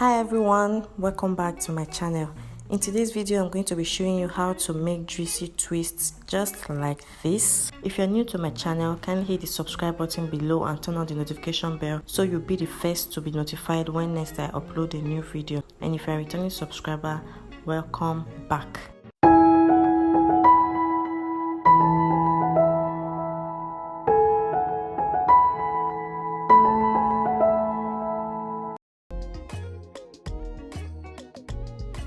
Hi everyone, welcome back to my channel. In today's video I'm going to be showing you how to make juicy twists just like this. If you're new to my channel, kindly hit the subscribe button below and turn on the notification bell so you'll be the first to be notified when next I upload a new video. And if you're a returning subscriber, welcome back.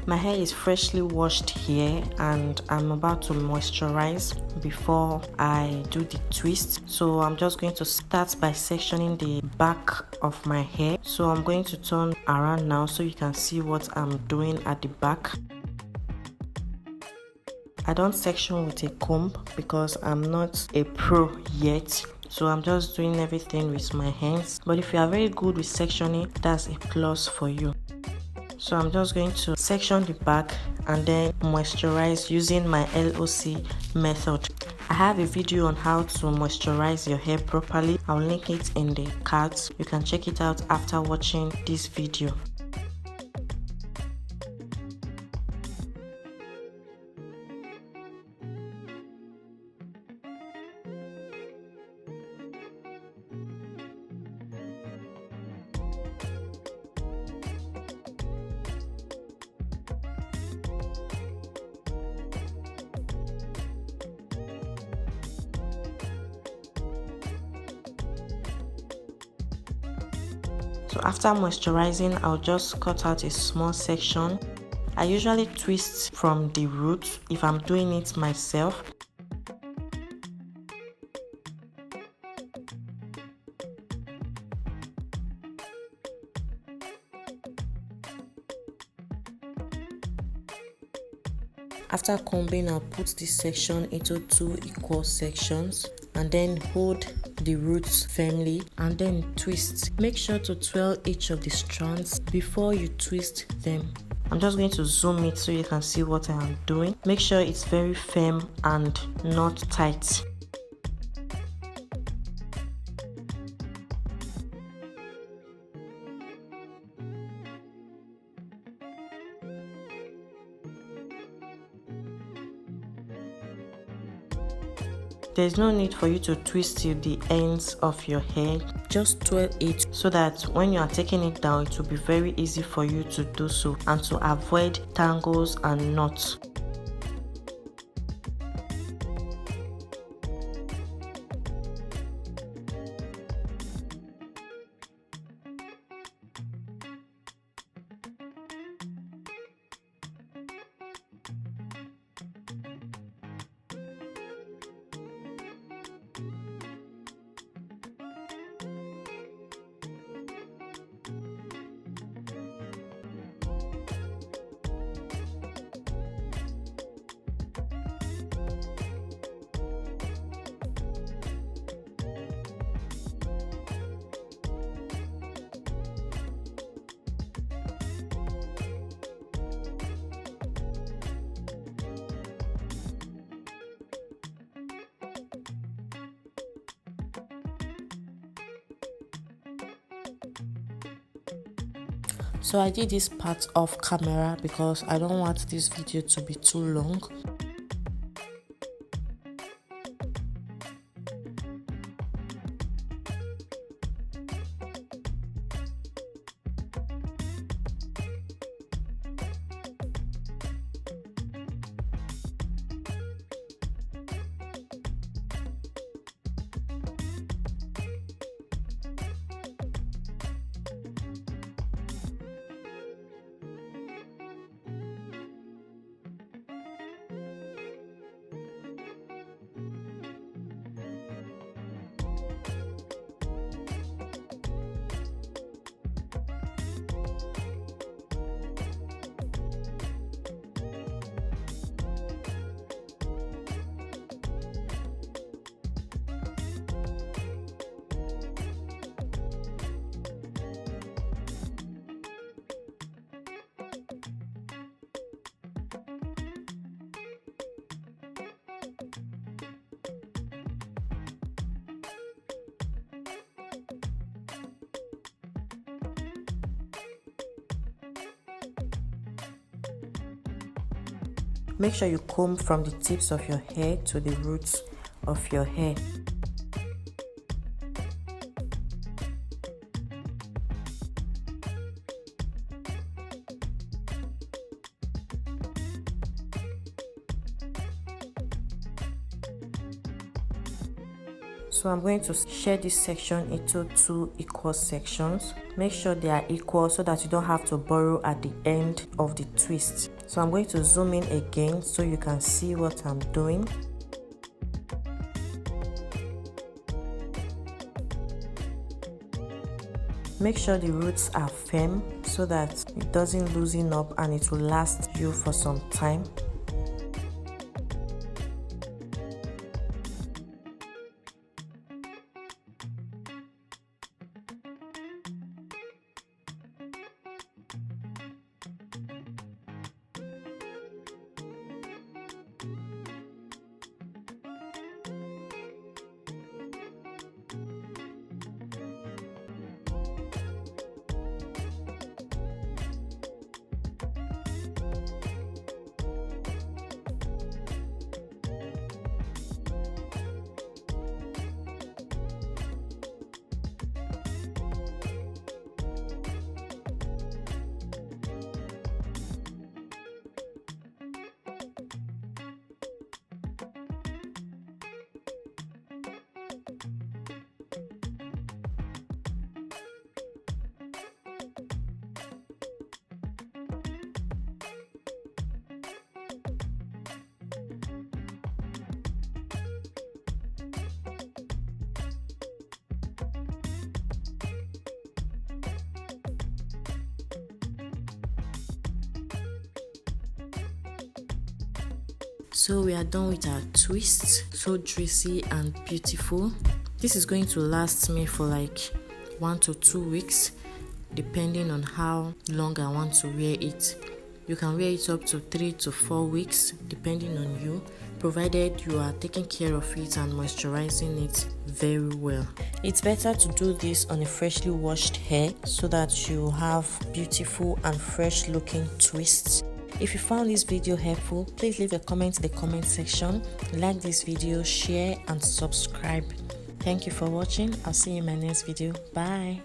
My hair is freshly washed here and I'm about to moisturize before I do the twist. So I'm just going to start by sectioning the back of my hair. So I'm going to turn around now so you can see what I'm doing at the back. I don't section with a comb because I'm not a pro yet. So I'm just doing everything with my hands. But if you are very good with sectioning, that's a plus for you. So I'm just going to section the back and then moisturize using my LOC method. I have a video on how to moisturize your hair properly. I'll link it in the cards. You can check it out after watching this video. So after moisturizing, I'll just cut out a small section. I usually twist from the root if I'm doing it myself. After combing, I'll put this section into two equal sections and then hold the roots firmly and then twist. Make sure to twirl each of the strands before you twist them. I'm just going to zoom it so you can see what I am doing. Make sure it's very firm and not tight. There's no need for you to twist till the ends of your hair. Just twirl it so that when you are taking it down, it will be very easy for you to do so and to avoid tangles and knots. So I did this part off camera because I don't want this video to be too long. Make sure you comb from the tips of your hair to the roots of your hair. So I'm going to share this section into 2 equal sections. Make sure they are equal so that you don't have to borrow at the end of the twist. So I'm going to zoom in again so you can see what I'm doing. Make sure the roots are firm so that it doesn't loosen up and it will last you for some time. So we are done with our twist, so juicy and beautiful. This is going to last me for like 1 to 2 weeks, depending on how long I want to wear it. You can wear it up to 3 to 4 weeks, depending on you, provided you are taking care of it and moisturizing it very well. It's better to do this on a freshly washed hair so that you have beautiful and fresh looking twists. If you found this video helpful, please leave a comment in the comment section, like this video, share and subscribe. Thank you for watching. I'll see you in my next video. Bye.